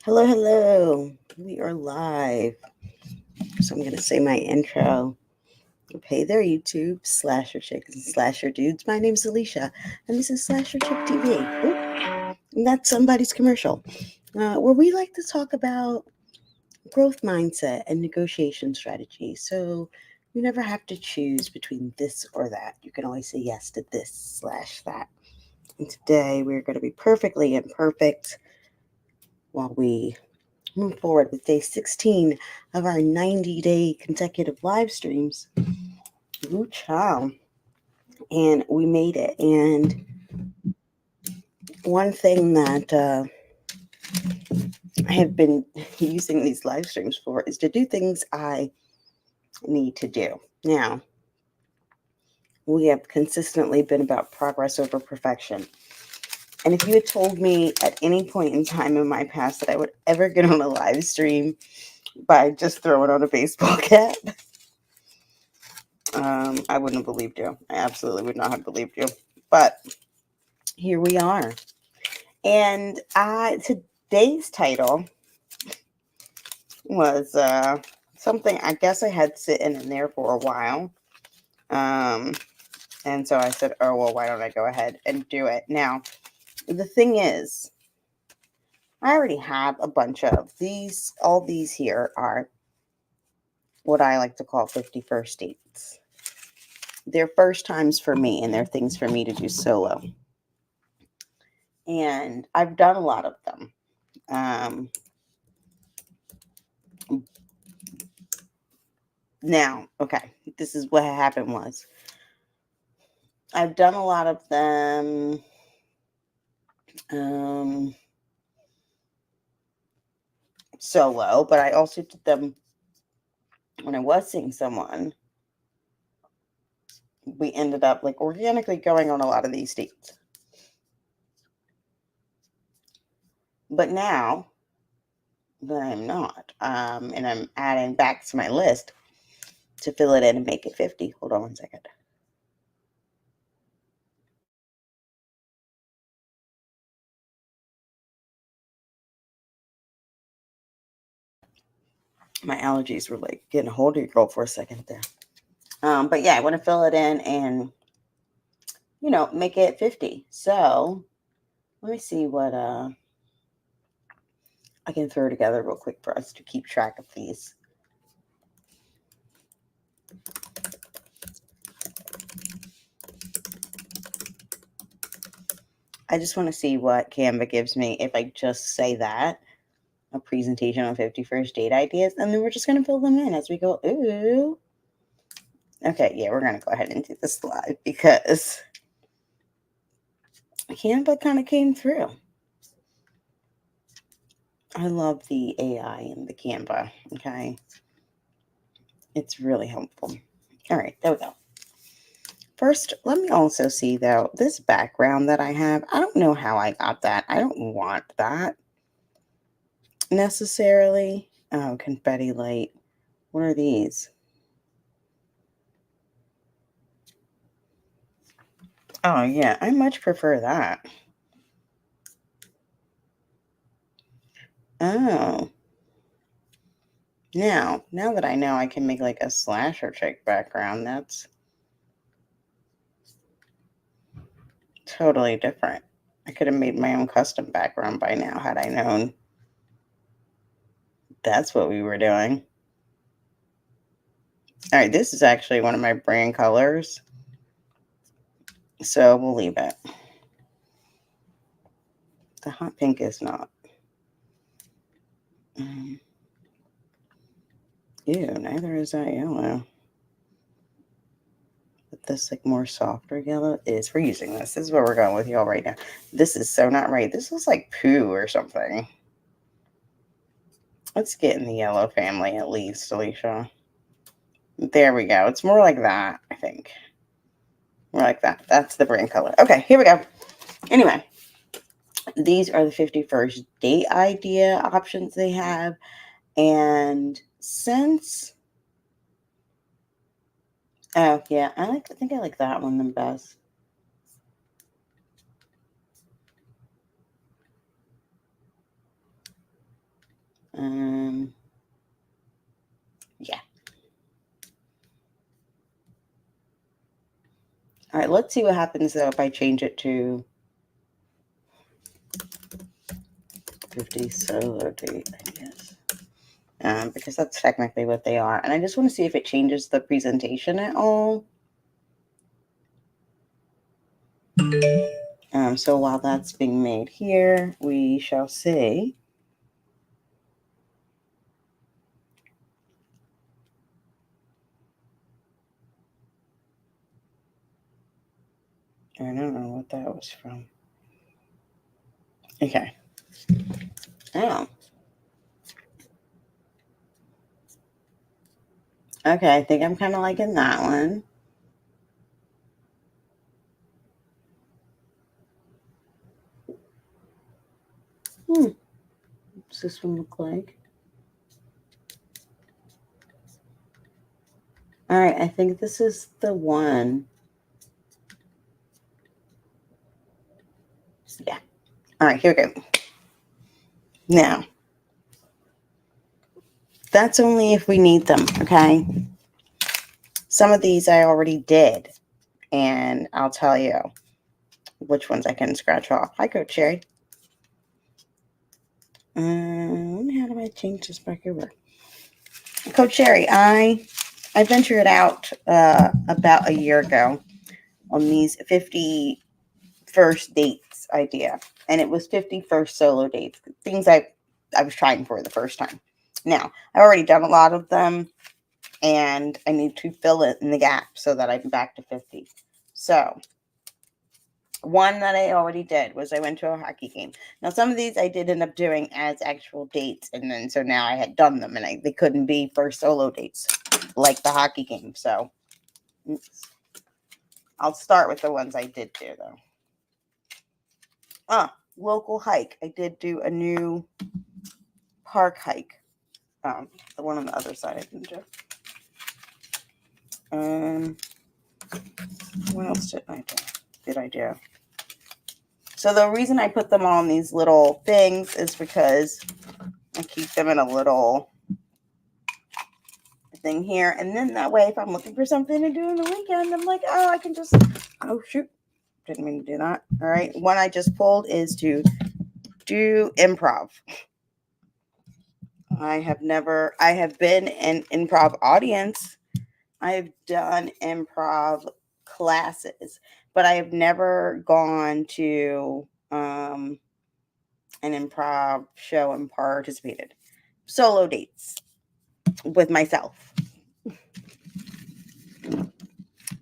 Hello, hello. We are live. So I'm going to say my intro. Hey there, YouTube, Slasher Chicks and Slasher Dudes. My name's Alicia, and this is Slasher Chick TV. Oop, and that's somebody's commercial, where we like to talk about growth mindset and negotiation strategy. So you never have to choose between this or that. You can always say yes to this/that. And today we're going to be perfectly imperfect while we move forward with day 16 of our 90-day consecutive live streams. Woo chow. And we made it. And one thing that I have been using these live streams for is to do things I need to do. Now, we have consistently been about progress over perfection. And if you had told me at any point in time in my past that I would ever get on a live stream by just throwing on a baseball cap, I wouldn't have believed you. I absolutely would not have believed you. But here we are. And today's title was something I guess I had sitting in there for a while. And so I said, oh, well, why don't I go ahead and do it? Now, the thing is, I already have a bunch of these. All these here are what I like to call 51st dates. They're first times for me, and they're things for me to do solo. And I've done a lot of them. Now, okay, this is what happened was I've done a lot of them solo, but I also did them when I was seeing someone. We ended up like organically going on a lot of these dates. But now that I'm not, and I'm adding back to my list to fill it in and make it 50. Hold on one second. My allergies were like getting a hold of your girl for a second there. But yeah, I want to fill it in and, make it 50. So let me see what I can throw together real quick for us to keep track of these. I just want to see what Canva gives me if I just say that. A presentation on 51st date ideas, and then we're just going to fill them in as we go. Ooh. Okay, yeah, we're going to go ahead and do this live because Canva kind of came through. I love the AI in the Canva, okay? It's really helpful. All right, there we go. First, let me also see, though, this background that I have. I don't know how I got that. I don't want that necessarily. Oh, confetti light. What are these? Oh, yeah, I much prefer that. Oh. Now that I know I can make like a slasher chick background, that's totally different. I could have made my own custom background by now had I known that's what we were doing. All right, this is actually one of my brand colors, so we'll leave it. The hot pink is not. Ew, neither is that yellow. But this like more softer yellow is. We're using this. This is what we're going with y'all right now. This is so not right. This looks like poo or something. Let's get in the yellow family at least, Alicia. There we go. It's more like that, I think. More like that. That's the brand color. Okay, here we go. Anyway, these are the 51st date idea options they have. And since... Oh, yeah. I think I like that one the best. All right, let's see what happens though if I change it to 50 solo date ideas. Because that's technically what they are. And I just want to see if it changes the presentation at all. So while that's being made here, we shall see. I don't know what that was from. Okay. Oh. Okay, I think I'm kind of liking that one. What's this one look like? All right, I think this is the one. Yeah. All right, here we go. Now, that's only if we need them, okay? Some of these I already did, and I'll tell you which ones I can scratch off. Hi, Coach Sherry. How do I change this back over? Coach Sherry, I ventured out about a year ago on these 50 first dates idea, and it was 50 first solo dates, things I was trying for the first time. Now, I've already done a lot of them, and I need to fill it in the gap so that I'm back to 50. So, one that I already did was I went to a hockey game. Now, some of these I did end up doing as actual dates, and then so now I had done them, and they couldn't be first solo dates like the hockey game. So, I'll start with the ones I did do, though. Local hike. I did do a new park hike. The one on the other side I didn't do. What else did I do? So the reason I put them on these little things is because I keep them in a little thing here. And then that way, if I'm looking for something to do in the weekend, I'm like, oh, I can just, oh, shoot. Didn't mean to do that. All right. One I just pulled is to do improv. I have been in improv audience. I've done improv classes, but I have never gone to an improv show and participated. Solo dates with myself.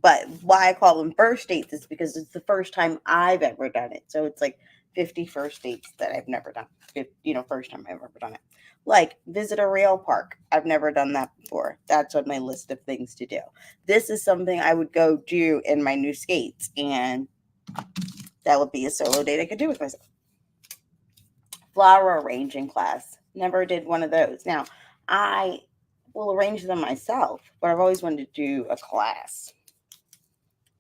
But why I call them first dates is because it's the first time I've ever done it. So it's like 50 first dates that I've never done. First time I've ever done it. Like visit a rail park. I've never done that before. That's on my list of things to do. This is something I would go do in my new skates, and that would be a solo date I could do with myself. Flower arranging class. Never did one of those. Now, I will arrange them myself, but I've always wanted to do a class.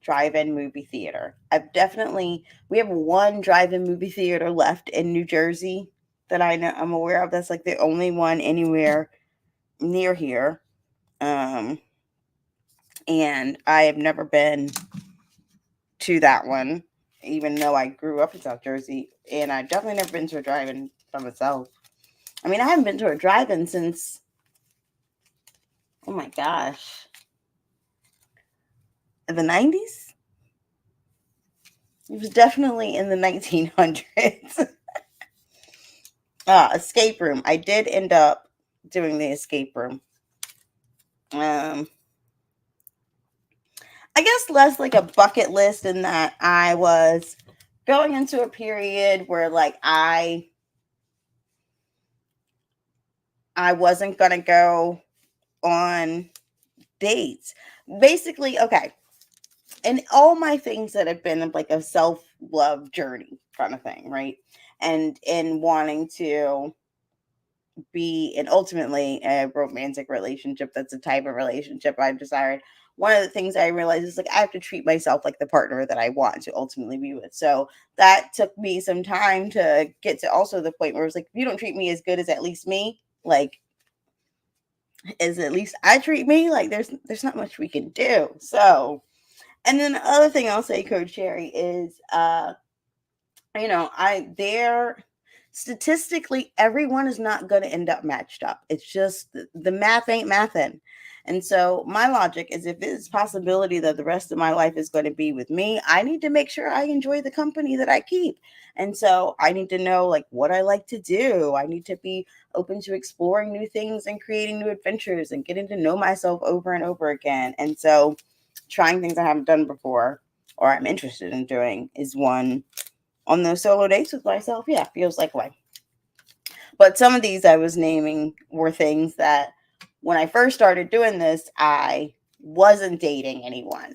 Drive-in movie theater. We have one drive-in movie theater left in New Jersey that I'm aware of. That's like the only one anywhere near here. And I have never been to that one, even though I grew up in South Jersey, and I've definitely never been to a drive-in by myself. I mean, I haven't been to a drive-in since, oh my gosh, the 90s? It was definitely in the 1900s. Escape room. I did end up doing the escape room. I guess less like a bucket list in that I was going into a period where like I wasn't going to go on dates. Basically, okay. And all my things that have been like a self-love journey kind of thing, right? And in wanting to be in ultimately a romantic relationship, that's a type of relationship I've desired. One of the things I realized is like I have to treat myself like the partner that I want to ultimately be with. So that took me some time to get to also the point where it was like, if you don't treat me as good as at least me, like as at least I treat me, like there's not much we can do. So And then the other thing I'll say, Coach Sherry, is they're statistically everyone is not going to end up matched up. It's just the math ain't mathin'. And so my logic is if it's possibility that the rest of my life is going to be with me, I need to make sure I enjoy the company that I keep. And so I need to know like what I like to do. I need to be open to exploring new things and creating new adventures and getting to know myself over and over again. And so trying things I haven't done before or I'm interested in doing is one. On those solo dates with myself, yeah, feels like way. But some of these I was naming were things that when I first started doing this, I wasn't dating anyone.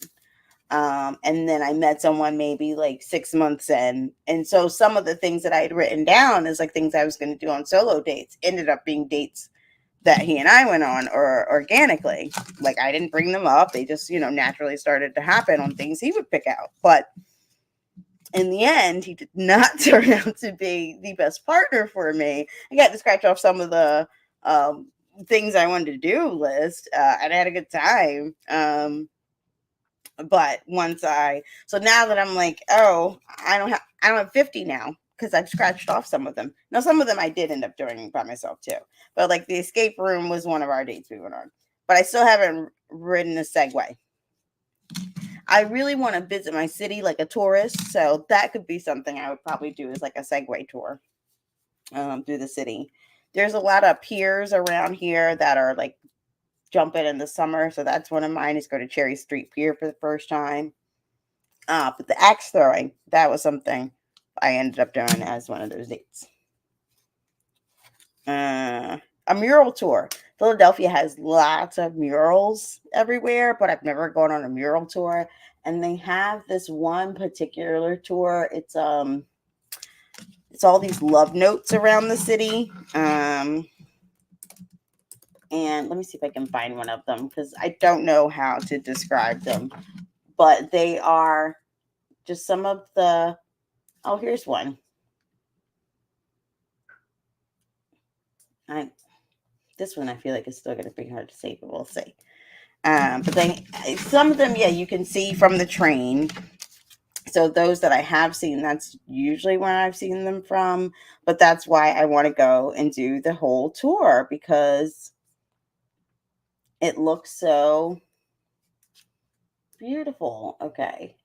And then I met someone maybe like 6 months in. And so some of the things that I had written down as like things I was going to do on solo dates ended up being dates that he and I went on or organically. Like I didn't bring them up. They just, naturally started to happen on things he would pick out. But in the end, he did not turn out to be the best partner for me. I got to scratch off some of the things I wanted to do list, and I had a good time. But so now that I'm like, oh, I don't have 50 now because I've scratched off some of them. Now, some of them I did end up doing by myself too. But like the escape room was one of our dates we went on. But I still haven't ridden a Segway. I really want to visit my city like a tourist, so that could be something I would probably do is like a Segway tour through the city. There's a lot of piers around here that are like jumping in the summer, so that's one of mine is go to Cherry Street Pier for the first time. But the axe throwing, that was something I ended up doing as one of those dates. A mural tour. Philadelphia has lots of murals everywhere, but I've never gone on a mural tour. And they have this one particular tour. It's all these love notes around the city. And let me see if I can find one of them because I don't know how to describe them. But they are just some of the. Oh, here's one. This one I feel like is still going to be hard to say, but we'll see. But then some of them, yeah, you can see from the train. So those that I have seen, that's usually where I've seen them from. But that's why I want to go and do the whole tour because it looks so beautiful. Okay.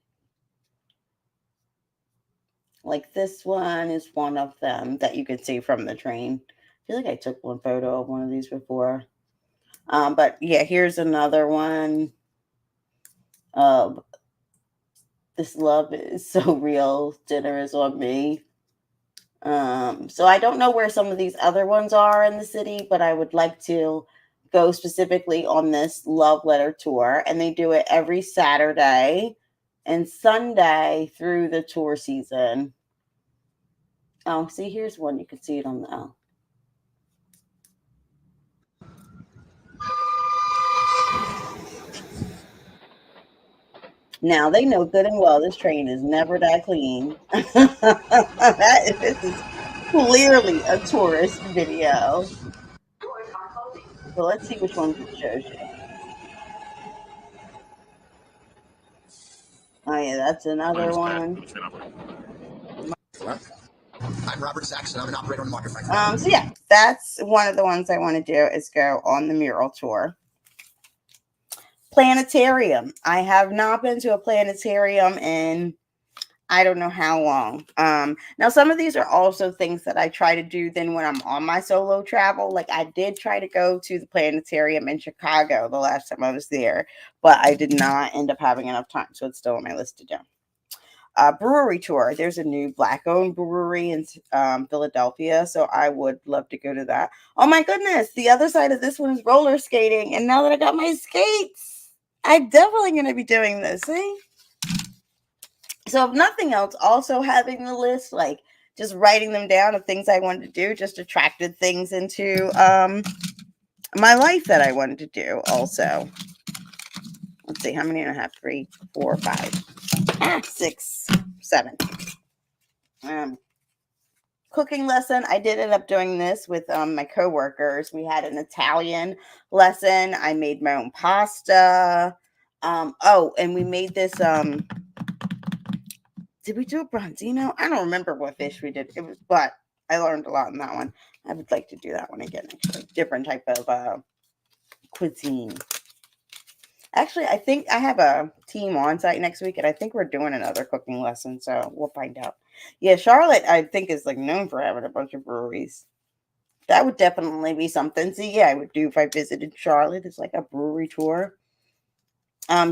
Like this one is one of them that you can see from the train. I feel like I took one photo of one of these before. But yeah, here's another one. This love is so real. Dinner is on me. So I don't know where some of these other ones are in the city, but I would like to go specifically on this love letter tour. And they do it every Saturday and Sunday through the tour season. Oh, see, here's one. You can see it on the. Oh. Now they know good and well this train is never that clean. This is clearly a tourist video. So let's see which ones it shows you. Oh yeah, that's another one. I'm Robert Saxon. I'm an operator on the market. So yeah, that's one of the ones I want to do is go on the mural tour. Planetarium. I have not been to a planetarium in I don't know how long. Now some of these are also things that I try to do then when I'm on my solo travel. Like I did try to go to the planetarium in Chicago the last time I was there, but I did not end up having enough time, so it's still on my list to do. Brewery tour. There's a new Black-owned brewery in Philadelphia, so I would love to go to that. Oh my goodness, the other side of this one is roller skating, and now that I got my skates, I'm definitely going to be doing this. See? So if nothing else, also having the list, like just writing them down of things I wanted to do, just attracted things into my life that I wanted to do. Also, let's see, how many do I have? 3, 4, 5, 6, 7. Cooking lesson. I did end up doing this with my coworkers. We had an Italian lesson. I made my own pasta. Oh, and we made this, did we do a bronzino? I don't remember what fish we did. It was, but I learned a lot in that one. I would like to do that one again, actually. Different type of cuisine. Actually, I think I have a team on site next week, and I think we're doing another cooking lesson, so we'll find out. Yeah, Charlotte, I think, is like known for having a bunch of breweries. That would definitely be something. See, yeah, I would do if I visited Charlotte. It's like a brewery tour.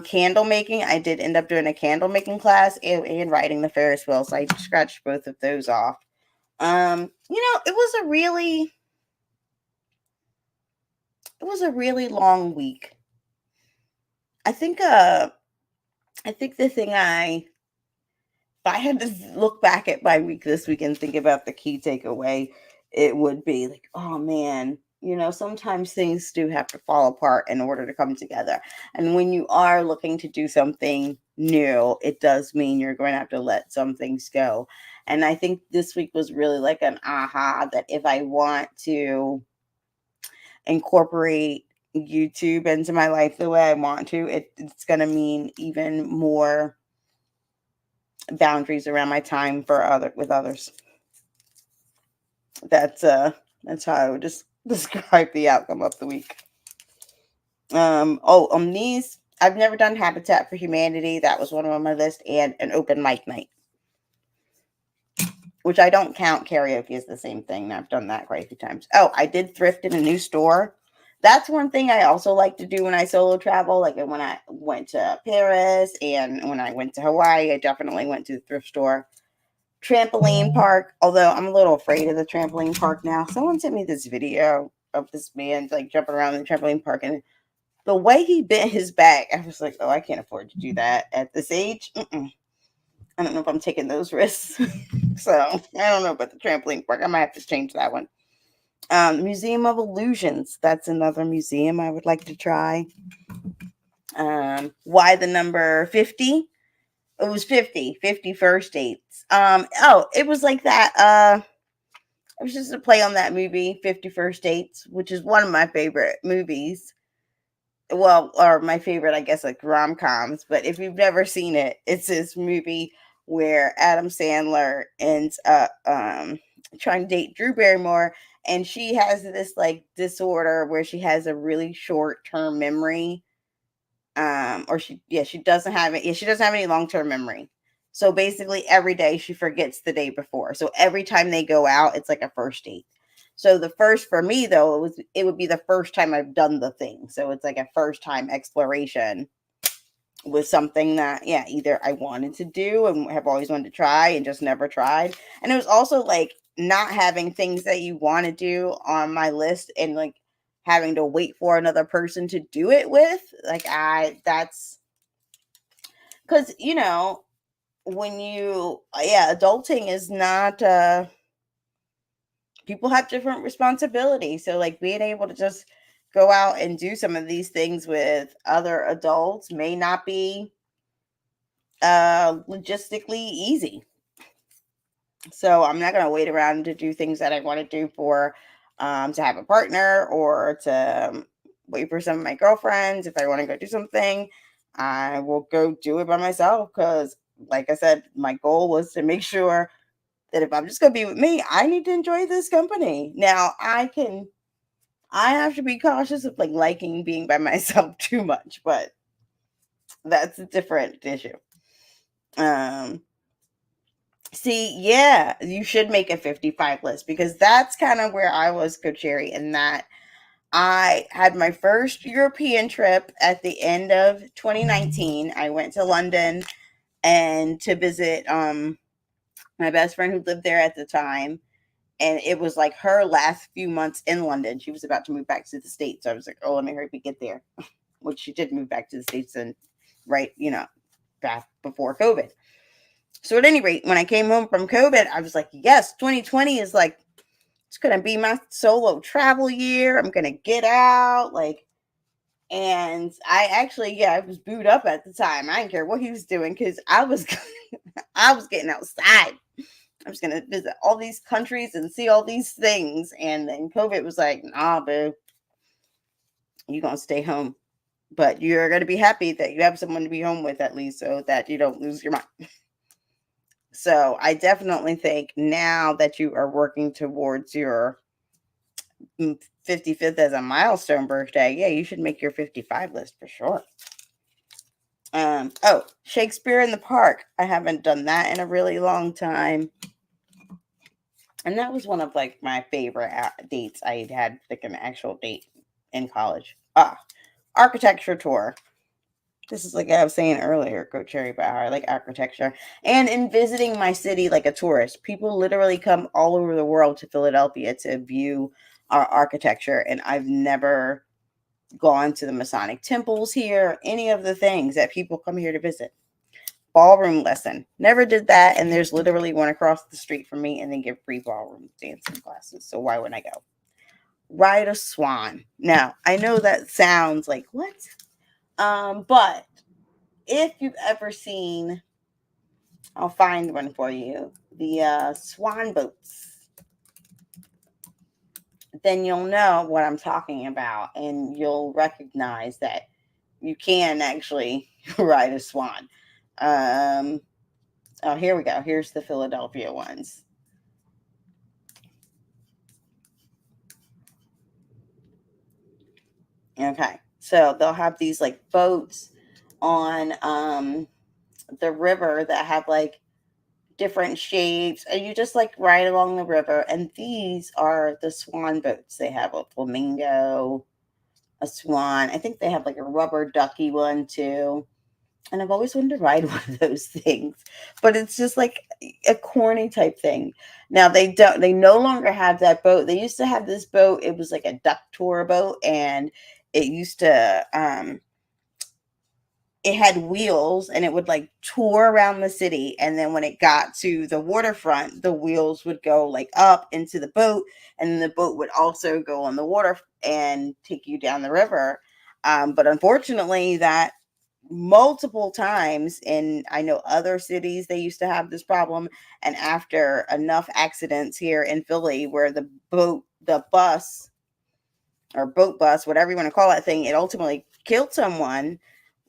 Candle making. I did end up doing a candle making class and riding the Ferris wheel, so I scratched both of those off. It was a really long week. I think the thing if I had to look back at my week this week and think about the key takeaway, it would be like, oh man, sometimes things do have to fall apart in order to come together. And when you are looking to do something new, it does mean you're going to have to let some things go. And I think this week was really like an aha that if I want to incorporate YouTube into my life the way I want to, it's going to mean even more boundaries around my time with others. That's how I would just describe the outcome of the week. On these, I've never done Habitat for Humanity. That was one on my list, and an open mic night, which I don't count. Karaoke is the same thing. I've done that quite a few times. Oh, I did thrift in a new store. That's one thing I also like to do when I solo travel. Like when I went to Paris and when I went to Hawaii, I definitely went to the thrift store. Trampoline park, although I'm a little afraid of the trampoline park now. Someone sent me this video of this man like jumping around in the trampoline park, and the way he bent his back, I was like, oh, I can't afford to do that at this age. I don't know if I'm taking those risks. So I don't know about the trampoline park. I might have to change that one. Museum of Illusions. That's another museum I would like to try. Why the number 50? It was 50 first dates. It was like that. It was just a play on that movie, 50 First Dates, which is one of my favorite movies. Well, or my favorite, I guess, like rom-coms. But if you've never seen it, it's this movie where Adam Sandler ends up trying to date Drew Barrymore, and she has this like disorder where she has a really short-term memory. Or she doesn't have it. Yeah, she doesn't have any long-term memory. So basically every day she forgets the day before. So every time they go out, it's like a first date. So the first for me though, it would be the first time I've done the thing. So it's like a first time exploration with something that either I wanted to do and have always wanted to try and just never tried. And it was also like not having things that you want to do on my list and like having to wait for another person to do it with. Like that's because when adulting is not people have different responsibilities. So like being able to just go out and do some of these things with other adults may not be logistically easy. So I'm not going to wait around to do things that I want to do for to have a partner or to wait for some of my girlfriends. If I want to go do something, I will go do it by myself because like I said, my goal was to make sure that if I'm just going to be with me, I need to enjoy this company. Now I have to be cautious of like liking being by myself too much, but that's a different issue. See, yeah, you should make a 55 list because that's kind of where I was, Coach Sherry, in that I had my first European trip at the end of 2019. I went to London and to visit my best friend who lived there at the time. And it was like her last few months in London. She was about to move back to the States. So I was like, oh, let me hurry up and get there. Which she did move back to the States and back before COVID. So at any rate, when I came home from COVID, I was like, yes, 2020 is like, it's going to be my solo travel year. I'm going to get out. And I was booed up at the time. I didn't care what he was doing because I was getting outside. I was going to visit all these countries and see all these things. And then COVID was like, nah, boo, you're going to stay home. but you're going to be happy that you have someone to be home with at least so that you don't lose your mind. So I definitely think now that you are working towards your 55th as a milestone birthday, yeah, you should make your 55 list for sure. Oh, Shakespeare in the Park. I haven't done that in a really long time. And that was one of like my favorite dates I had, like an actual date in college. Architecture tour. This is like I was saying earlier, go Cherry Bar. I like architecture. And in visiting my city like a tourist, people literally come all over the world to Philadelphia to view our architecture. And I've never gone to the Masonic temples here, any of the things that people come here to visit. Ballroom lesson. Never did that. And there's literally one across the street from me and they give free ballroom dancing classes. So why wouldn't I go? Ride a swan. Now, I know that sounds like what? But if you've ever seen, I'll find one for you, the swan boats, then you'll know what I'm talking about and you'll recognize that you can actually ride a swan. Oh, here we go. Here's the Philadelphia ones. Okay. So they'll have these like boats on the river that have like different shapes, and you just like ride along the river. And these are the swan boats. They have a flamingo, a swan. I think they have like a rubber ducky one too. And I've always wanted to ride one of those things, but it's just like a corny type thing. Now they no longer have that boat. They used to have this boat. It was like a duck tour boat, and it used to it had wheels and it would like tour around the city, and then when it got to the waterfront the wheels would go like up into the boat, and then the boat would also go on the water and take you down the river. But unfortunately that multiple times, and I know other cities they used to have this problem, and after enough accidents here in Philly where the bus or boat bus, whatever you want to call that thing, it ultimately killed someone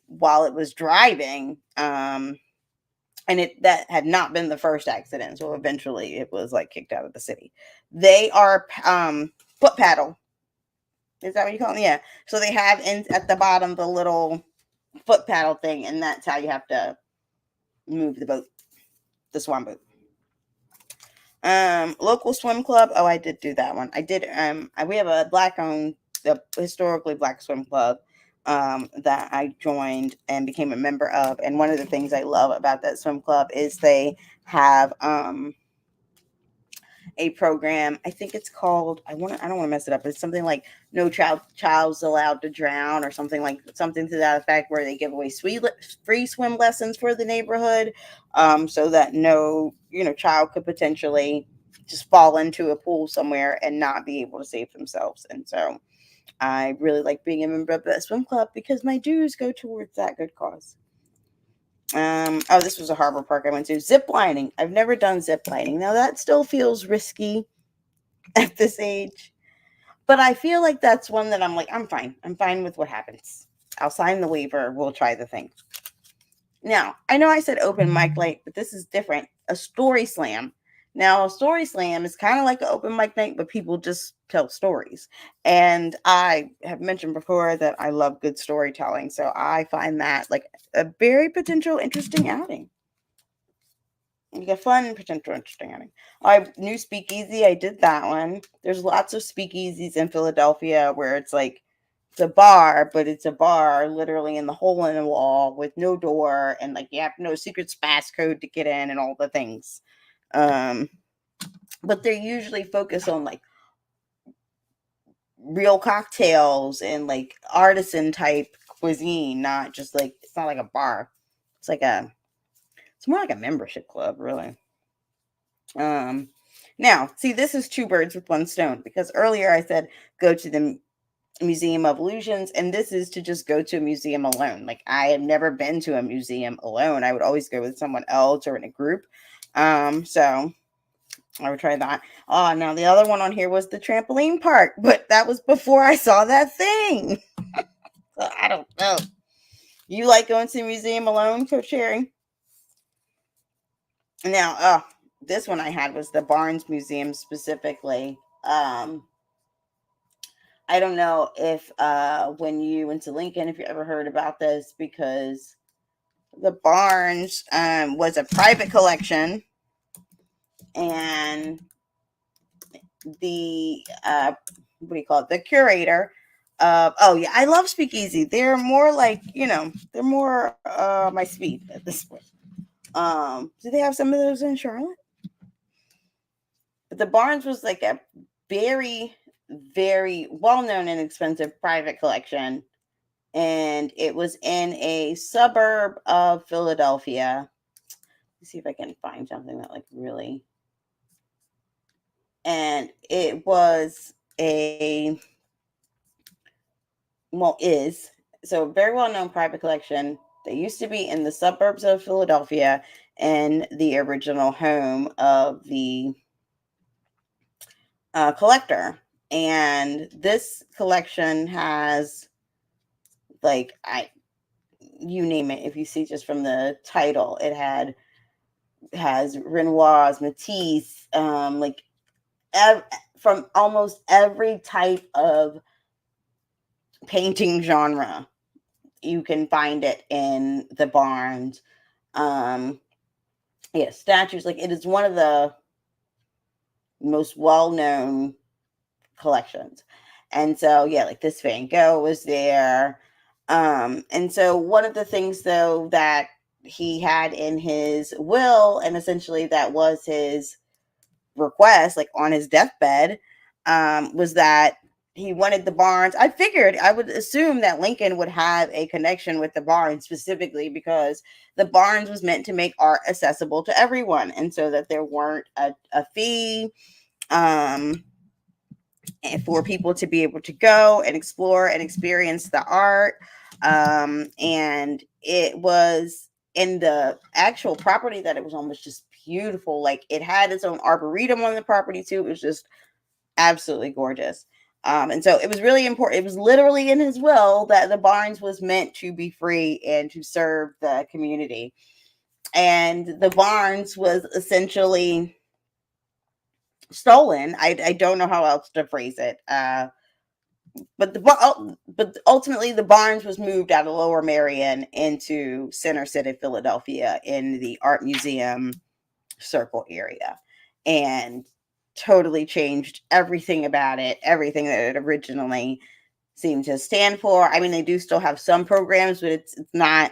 while it was driving. And it that had not been the first accident, so eventually it was like kicked out of the city. They are foot paddle. Is that what you call them? Yeah. So they have at the bottom the little foot paddle thing, and that's how you have to move the boat, the swan boat. Local swim club. Oh, I did do that one. I did. We have a black owned, the historically black swim club that I joined and became a member of. And one of the things I love about that swim club is they have a program. I think it's called. I don't want to mess it up. But it's something like no child's allowed to drown, or something to that effect, where they give away free swim lessons for the neighborhood, so that no child could potentially just fall into a pool somewhere and not be able to save themselves. And so I really like being a member of that swim club because my dues go towards that good cause. Oh, this was a harbor park I went to. Zip lining. I've never done zip lining. Now that still feels risky at this age, but I feel like that's one that I'm like, I'm fine. I'm fine with what happens. I'll sign the waiver. We'll try the thing. Now, I know I said open mic night, but this is different. A story slam. Now, a story slam is kind of like an open mic night, but people just tell stories. And I have mentioned before that I love good storytelling. So I find that like a very potential interesting outing. Like a fun potential interesting outing. I knew Speakeasy. I did that one. There's lots of speakeasies in Philadelphia where it's like it's a bar, but it's a bar literally in the hole in the wall with no door, and like you have no secret passcode to get in and all the things. But they're usually focused on like real cocktails and like artisan type cuisine, not just like it's not like a bar. It's like it's more like a membership club, really. Now, see, this is two birds with one stone, because earlier I said go to the Museum of Illusions, and this is to just go to a museum alone. Like I have never been to a museum alone. I would always go with someone else or in a group. So I would try that. Oh, now the other one on here was the trampoline park, but that was before I saw that thing. So I don't know. You like going to the museum alone, Coach Cherry? Now, this one I had was the Barnes Museum specifically. I don't know if when you went to Lincoln, if you ever heard about this, because the Barnes was a private collection, and the what do you call it? The curator. Oh yeah, I love Speakeasy. They're more like, they're more my speed at this point. Do they have some of those in Charlotte? But the Barnes was like a very, very well known and expensive private collection. And it was in a suburb of Philadelphia. Let's see if I can find something that like really. And it was is so very well known private collection. They used to be in the suburbs of Philadelphia and the original home of the collector. And this collection has like you name it. If you see just from the title, has Renoirs, Matisse, like from almost every type of painting genre. You can find it in the Barnes. Yeah, statues. Like, it is one of the most well-known collections. And so, yeah, like this Van Gogh was there. And so one of the things though that he had in his will, and essentially that was his request, like on his deathbed, was that he wanted the Barnes. I would assume that Lincoln would have a connection with the Barnes specifically because the Barnes was meant to make art accessible to everyone, and so that there weren't a fee for people to be able to go and explore and experience the art. And it was in the actual property that it was almost just beautiful. Like, it had its own arboretum on the property too. It was just absolutely gorgeous. And so it was really important. It was literally in his will that the Barnes was meant to be free and to serve the community. And the Barnes was essentially stolen. I don't know how else to phrase it. But ultimately the Barnes was moved out of Lower Merion into Center City, Philadelphia, in the Art Museum Circle area, and totally changed everything about it, everything that it originally seemed to stand for. I mean, they do still have some programs, but it's not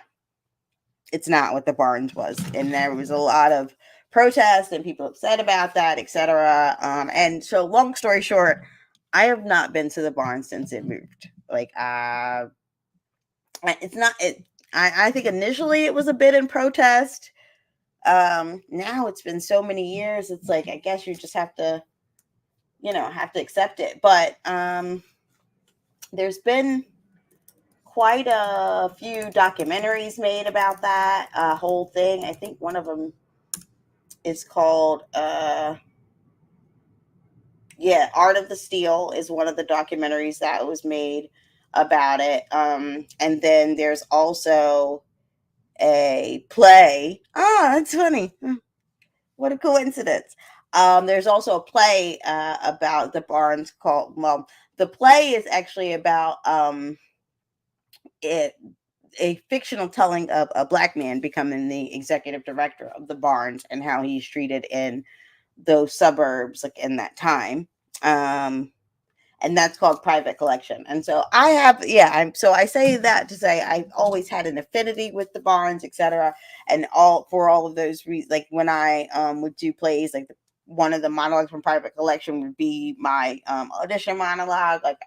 what the Barnes was, and there was a lot of protest and people upset about that, etc. And so, long story short, I have not been to the Barnes since it moved. Like, it's not it. I think initially it was a bit in protest. Now it's been so many years. It's like, I guess you just have to, accept it. But there's been quite a few documentaries made about that whole thing. I think one of them is called Art of the Steal is one of the documentaries that was made about it. And then there's also a play. Oh, that's funny. What a coincidence. There's also a play about the Barnes called, well, the play is actually about it, a fictional telling of a black man becoming the executive director of the Barnes and how he's treated in those suburbs, like in that time. Um, and that's called Private Collection. And so I say that to say I've always had an affinity with the Barnes, etc. And all of those reasons, like when I would do plays, like one of the monologues from Private Collection would be my audition monologue. Like,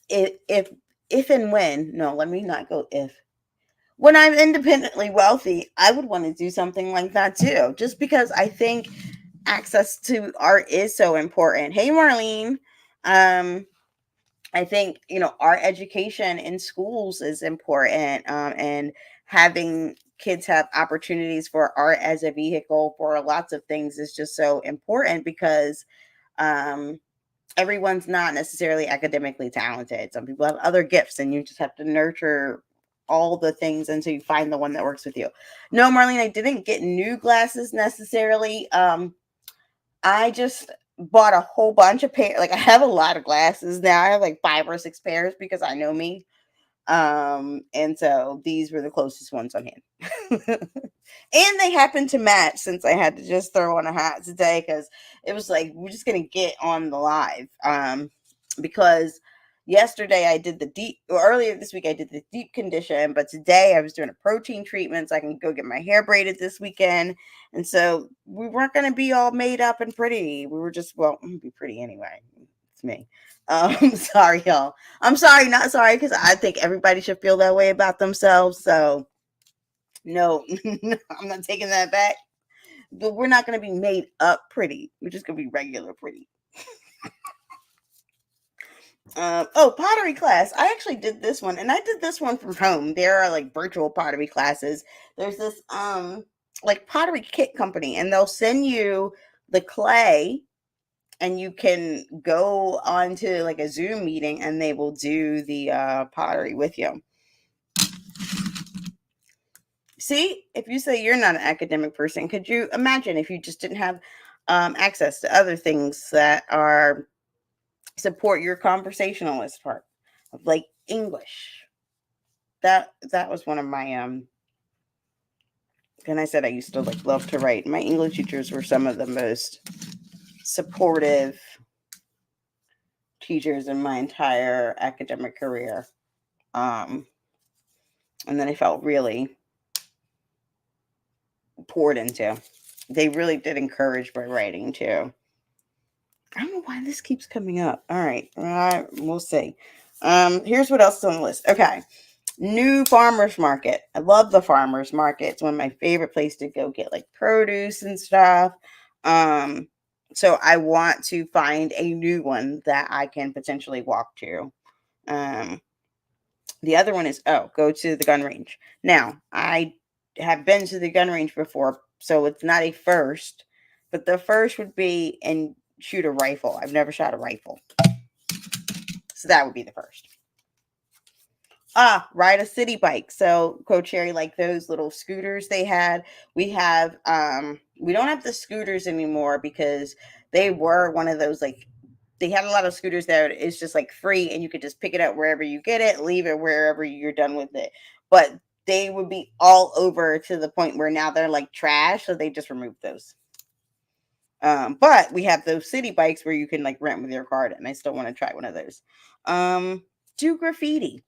if and when, no, let me not go if. When I'm independently wealthy, I would want to do something like that too, just because I think access to art is so important. Hey, Marlene. Um, I think, art education in schools is important, and having kids have opportunities for art as a vehicle for lots of things is just so important because, um, everyone's not necessarily academically talented. Some people have other gifts, and you just have to nurture all the things until you find the one that works with you. No, Marlene, I didn't get new glasses necessarily. I just bought a whole bunch of pair. Like I have a lot of glasses now. I have like 5 or 6 pairs because I know me. And so these were the closest ones on hand. And they happened to match since I had to just throw on a hat today because it was like we're just gonna get on the live. Because yesterday I did the deep or earlier this week I did the deep condition, but today I was doing a protein treatment so I can go get my hair braided this weekend. And so we weren't gonna be all made up and pretty. We were just I'm gonna be pretty anyway. It's me. Sorry, y'all. I'm sorry, not sorry, because I think everybody should feel that way about themselves. So, no, I'm not taking that back. But we're not going to be made up pretty. We're just going to be regular pretty. Pottery class. I actually did this one, and I did this one from home. There are like virtual pottery classes. There's this like pottery kit company, and they'll send you the clay and you can go on to like a Zoom meeting and they will do the pottery with you. See, if you say you're not an academic person, could you imagine if you just didn't have access to other things that are support your conversationalist part, like English? That was one of my and I said I used to like love to write. My English teachers were some of the most supportive teachers in my entire academic career. And then I felt really poured into. They really did encourage my writing too. I don't know why this keeps coming up. All right, we'll see. Here's what else is on the list. Okay, new farmers market. I love the farmers market. It's one of my favorite places to go get like produce and stuff. So I want to find a new one that I can potentially walk to. The other one is go to the gun range. Now I have been to the gun range before, so it's not a first, but the first would be and shoot a rifle. I've never shot a rifle, so that would be the first. Ride a city bike. So Coach Cherry, like those little scooters they had, we have we don't have the scooters anymore because they were one of those like they had a lot of scooters that it's just like free and you could just pick it up wherever you get it, leave it wherever you're done with it. But they would be all over to the point where now they're like trash, so they just removed those. But we have those city bikes where you can like rent with your card, and I still want to try one of those. Do graffiti.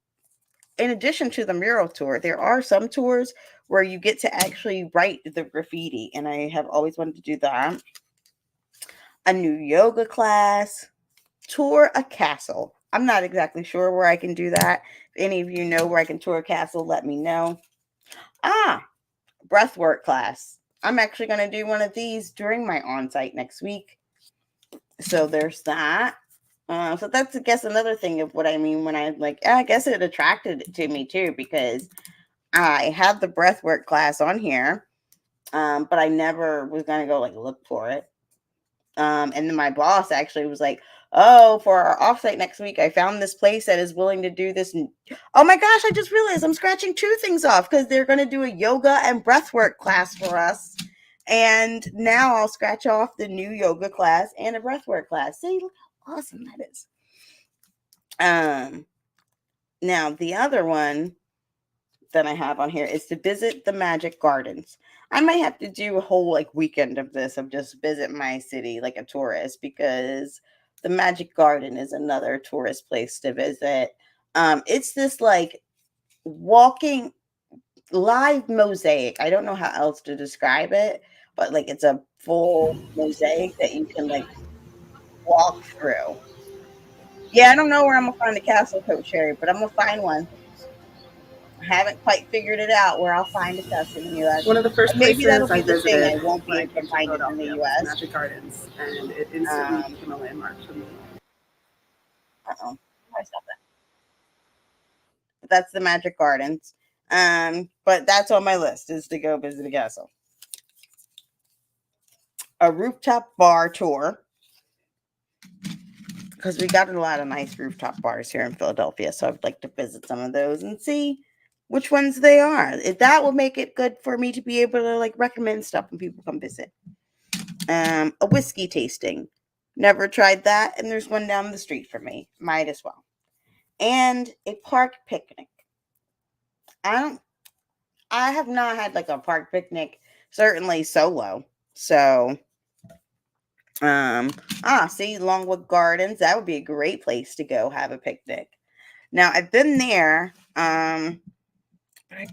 In addition to the mural tour, there are some tours where you get to actually write the graffiti, and I have always wanted to do that. A new yoga class, tour a castle. I'm not exactly sure where I can do that. If any of you know where I can tour a castle, let me know. Breathwork class. I'm actually going to do one of these during my on-site next week. So there's that. So that's, I guess, another thing of what I mean when I like, I guess it attracted it to me too, because I had the breathwork class on here, but I never was going to go like look for it. And then my boss actually was like, oh, for our offsite next week, I found this place that is willing to do this. And, oh my gosh, I just realized I'm scratching 2 things off because they're going to do a yoga and breathwork class for us. And now I'll scratch off the new yoga class and a breathwork class. See, look how awesome that is. Now the other one that I have on here is to visit the Magic Gardens. I might have to do a whole like weekend of this of just visit my city like a tourist because the Magic Garden is another tourist place to visit. It's this like walking live mosaic. I don't know how else to describe it, but like it's a full mosaic that you can like walk through. Yeah, I don't know where I'm gonna find the castle, Coach Cherry, but I'm gonna find one. I haven't quite figured it out where I'll find a castle in the U.S. One of the first Maybe that'll places I be the thing. visited I won't when be I able to came to find it in the Philadelphia was U.S. Magic Gardens, and it instantly became a landmark for me. Uh-oh. I stop that. That's the Magic Gardens. But that's on my list is to go visit a castle. A rooftop bar tour. because we got a lot of nice rooftop bars here in Philadelphia. So I'd like to visit some of those and see which ones they are. That will make it good for me to be able to like recommend stuff when people come visit. A whiskey tasting. Never tried that, and there's one down the street from me. Might as well. And a park picnic. I have not had like a park picnic, certainly solo. So, see, Longwood Gardens, that would be a great place to go have a picnic. Now, I've been there, but I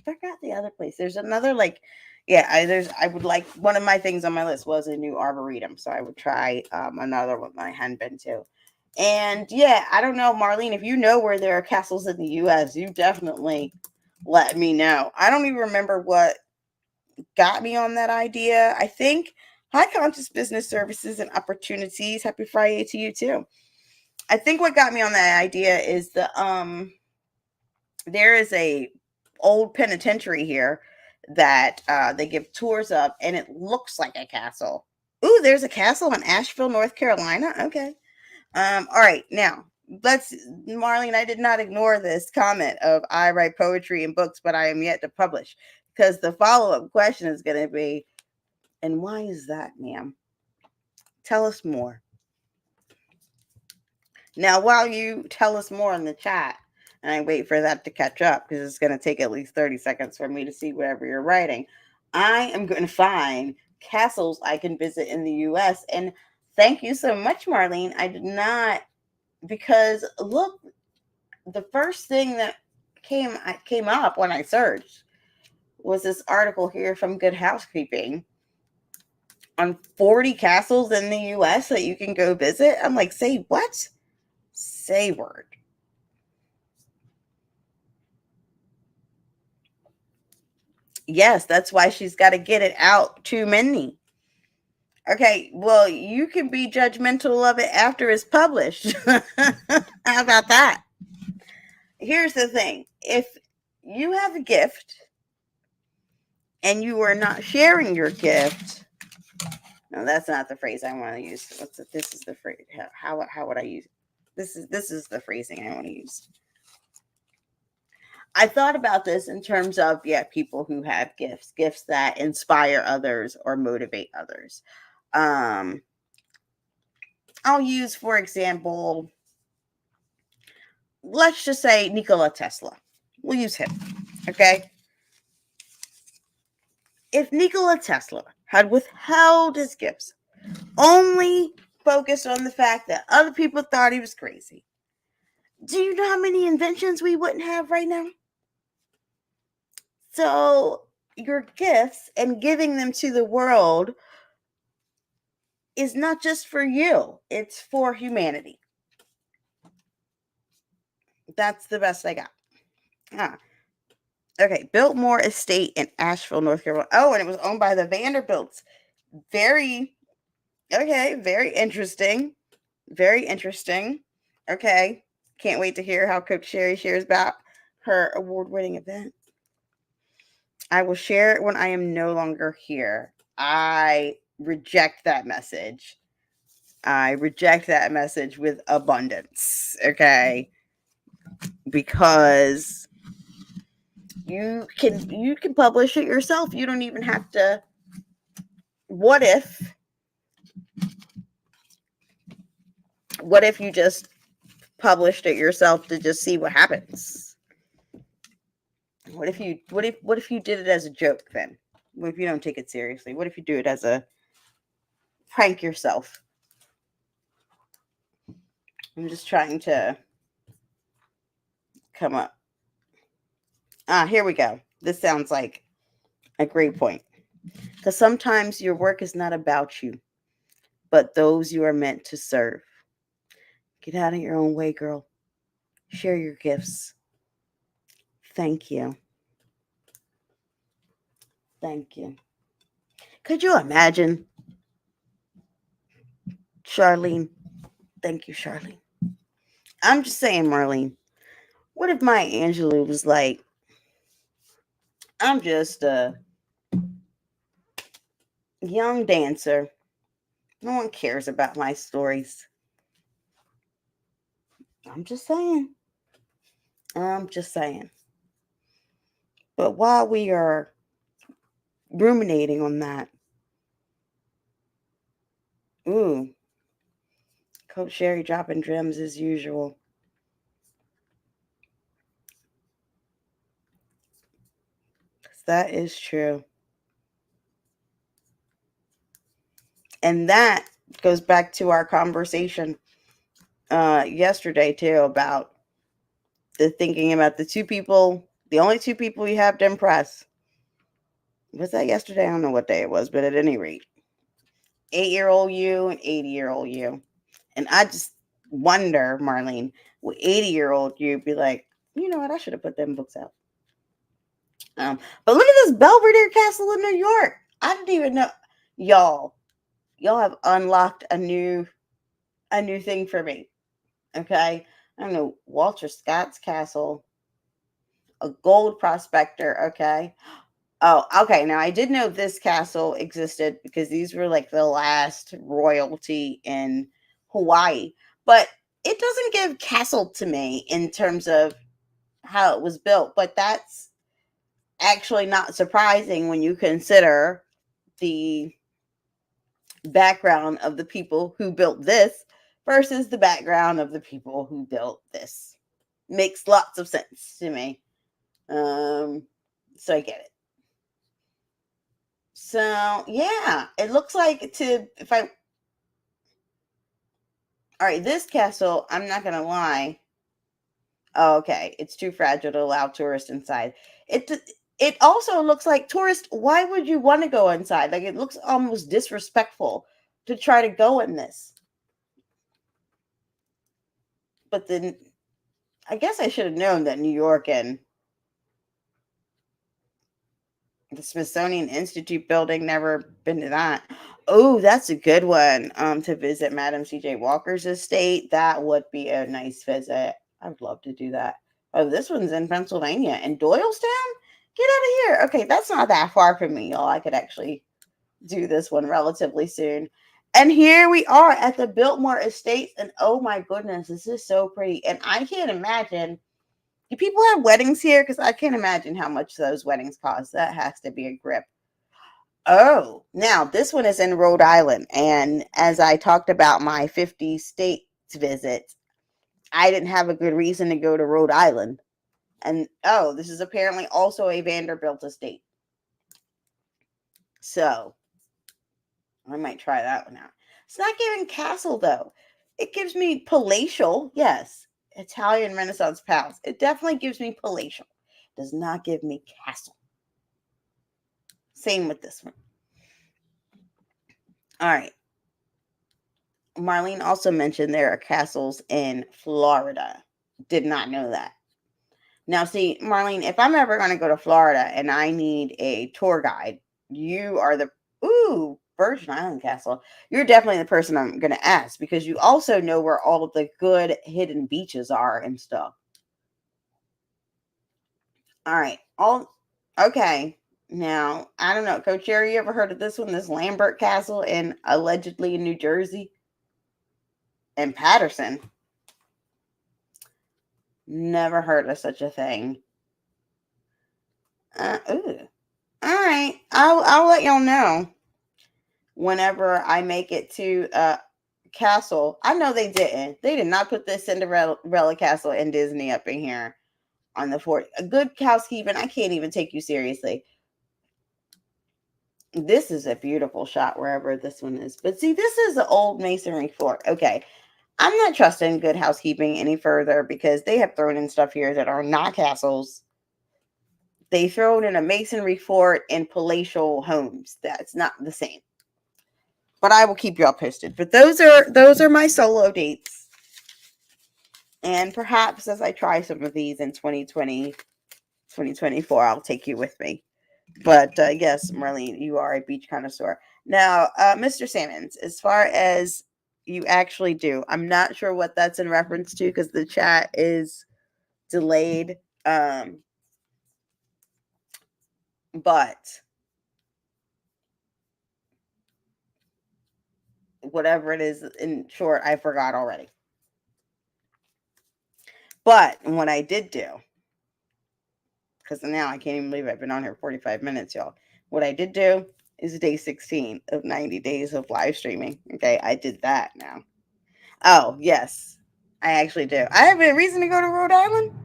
forgot the other place. There's another I would like, one of my things on my list was a new arboretum, so I would try another one that I hadn't been to. And yeah, I don't know, Marlene, if you know where there are castles in the U.S., you definitely let me know. I don't even remember what got me on that idea. I think High Conscious Business Services and Opportunities. Happy Friday to you too. I think what got me on that idea is there is a old penitentiary here that they give tours of, and it looks like a castle. Ooh, there's a castle in Asheville, North Carolina. Okay. All right, now Marlene, I did not ignore this comment of I write poetry and books, but I am yet to publish, because the follow-up question is going to be, and why is that, ma'am? Tell us more. Now, while you tell us more in the chat, and I wait for that to catch up, because it's going to take at least 30 seconds for me to see whatever you're writing, I am going to find castles I can visit in the U.S. And thank you so much, Marlene. I did not, because look, the first thing that came up when I searched was this article here from Good Housekeeping on 40 castles in the U.S. that you can go visit. I'm like, say what? Say word. Yes, that's why she's got to get it out to many. Okay, well, you can be judgmental of it after it's published. How about that? Here's the thing. If you have a gift and you are not sharing your gift, no, that's not the phrase I want to use. This is the phrase. How would I use it? This is the phrasing I want to use. I thought about this in terms of, people who have gifts that inspire others or motivate others. I'll use, for example, let's just say Nikola Tesla. We'll use him. Okay. If Nikola Tesla had withheld his gifts, only focused on the fact that other people thought he was crazy, do you know how many inventions we wouldn't have right now? So your gifts and giving them to the world is not just for you, it's for humanity. That's the best I got. Okay, Biltmore Estate in Asheville, North Carolina. Oh, and it was owned by the Vanderbilts. Very interesting. Very interesting. Okay, can't wait to hear how Coach Sherry shares about her award-winning event. I will share it when I am no longer here. I reject that message. I reject that message with abundance. Okay, because you can publish it yourself. You don't even have to. What if you just published it yourself to just see what happens? What if you did it as a joke then? What if you don't take it seriously? What if you do it as a prank yourself? I'm just trying to come up. Here we go. This sounds like a great point. Because sometimes your work is not about you, but those you are meant to serve. Get out of your own way, girl. Share your gifts. Thank you. Thank you. Could you imagine, Charlene? Thank you, Charlene. I'm just saying, Marlene. What if Maya Angelou was like, I'm just a young dancer. No one cares about my stories. I'm just saying. I'm just saying. But while we are ruminating on that, ooh, Coach Sherry dropping gems as usual. That is true. And that goes back to our conversation yesterday, too, about the thinking about the only two people you have to impress. Was that yesterday? I don't know what day it was, but at any rate, 8-year-old you and 80-year-old you. And I just wonder, Marlene, will 80-year-old you be like, you know what, I should have put them books out. But look at this Belvedere Castle in New York. I didn't even know. Y'all have unlocked a new thing for me. Okay. I don't know, Walter Scott's castle, a gold prospector. Okay. Oh, okay. Now I did know this castle existed because these were like the last royalty in Hawaii, but it doesn't give castle to me in terms of how it was built. But that's actually not surprising when you consider the background of the people who built this versus the background of the people who built this. Makes lots of sense to me. So I get it. So yeah, it looks like all right, this castle, I'm not gonna lie. Oh, okay, it's too fragile to allow tourists inside. It also looks like tourists. Why would you want to go inside? Like it looks almost disrespectful to try to go in this. But then I guess I should have known that New York and the Smithsonian Institute building, never been to that. Oh, that's a good one. To visit Madam C.J. Walker's estate. That would be a nice visit. I would love to do that. Oh, this one's in Pennsylvania. In Doylestown? Get out of here. Okay, that's not that far from me, y'all. I could actually do this one relatively soon. And here we are at the Biltmore Estates. And oh my goodness, this is so pretty. And I can't imagine. Do people have weddings here? Because I can't imagine how much those weddings cost. That has to be a grip. Oh, now this one is in Rhode Island. And as I talked about my 50 states visit, I didn't have a good reason to go to Rhode Island. And oh, this is apparently also a Vanderbilt estate. So I might try that one out. It's not giving castle though. It gives me palatial, yes. Italian Renaissance palace. It definitely gives me palatial. Does not give me castle. Same with this one. All right. Marlene also mentioned there are castles in Florida. Did not know that. Now, see, Marlene, if I'm ever going to go to Florida and I need a tour guide, you are the Virgin Island Castle. You're definitely the person I'm going to ask because you also know where all of the good hidden beaches are and stuff. All right. Okay. Now, I don't know. Coach Jerry, you ever heard of this one? This Lambert Castle allegedly in New Jersey? And Patterson. Never heard of such a thing. Ooh. All right. I'll let y'all know whenever I make it to Castle. I know they didn't. They did not put this Cinderella Castle in Disney up in here on the fort. A good housekeeping. I can't even take you seriously. This is a beautiful shot wherever this one is. But see, this is the old masonry fort. Okay. I'm not trusting Good Housekeeping any further because they have thrown in stuff here that are not castles. They throw in a masonry fort and palatial homes. That's not the same. But I will keep you all posted. But those are my solo dates. And perhaps as I try some of these in 2020, 2024, I'll take you with me. But yes, Marlene, you are a beach connoisseur. Now, Mr. Salmons, as far as you actually do, I'm not sure what that's in reference to because the chat is delayed. But whatever it is, in short, I forgot already. But what I did do, because now I can't even believe I've been on here 45 minutes, y'all. What I did do is day 16 of 90 days of live streaming. Okay, I did that now. Oh, yes, I actually do. I have a reason to go to Rhode Island.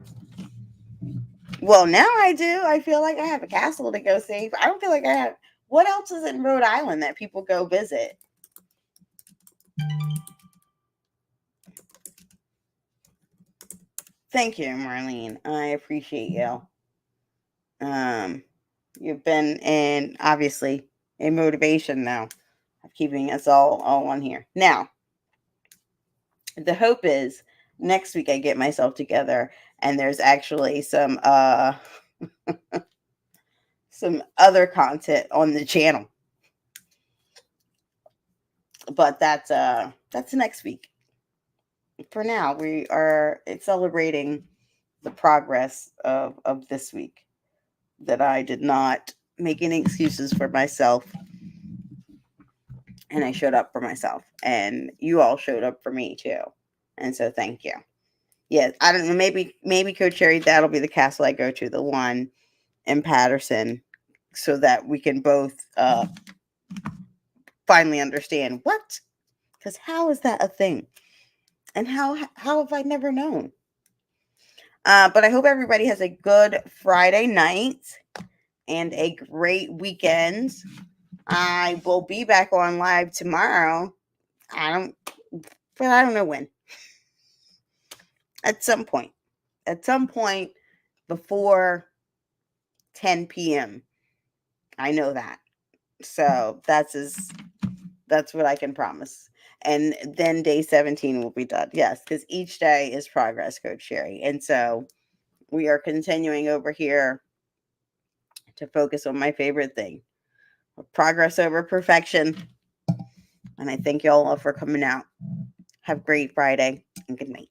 Well, now I do. I feel like I have a castle to go see. I don't feel like I have. What else is in Rhode Island that people go visit? Thank you, Marlene. I appreciate you. You've been in, obviously, a motivation now of keeping us all on here. Now, the hope is next week I get myself together and there's actually some some other content on the channel. But that's next week. For now, we are celebrating the progress of this week, that I did not make any excuses for myself, and I showed up for myself, and you all showed up for me too, and so thank you. Yeah, I don't know, maybe Coach Cherry, that'll be the castle I go to, the one in Patterson, so that we can both finally understand what, because how is that a thing, and how have I never known? But I hope everybody has a good Friday night and a great weekend. I will be back on live tomorrow. I don't know when. At some point before 10 p.m. I know that. So that's what I can promise. And then day 17 will be done. Yes, because each day is progress, Coach Sherry. And so we are continuing over here to focus on my favorite thing, progress over perfection. And I thank you all for coming out. Have a great Friday and good night.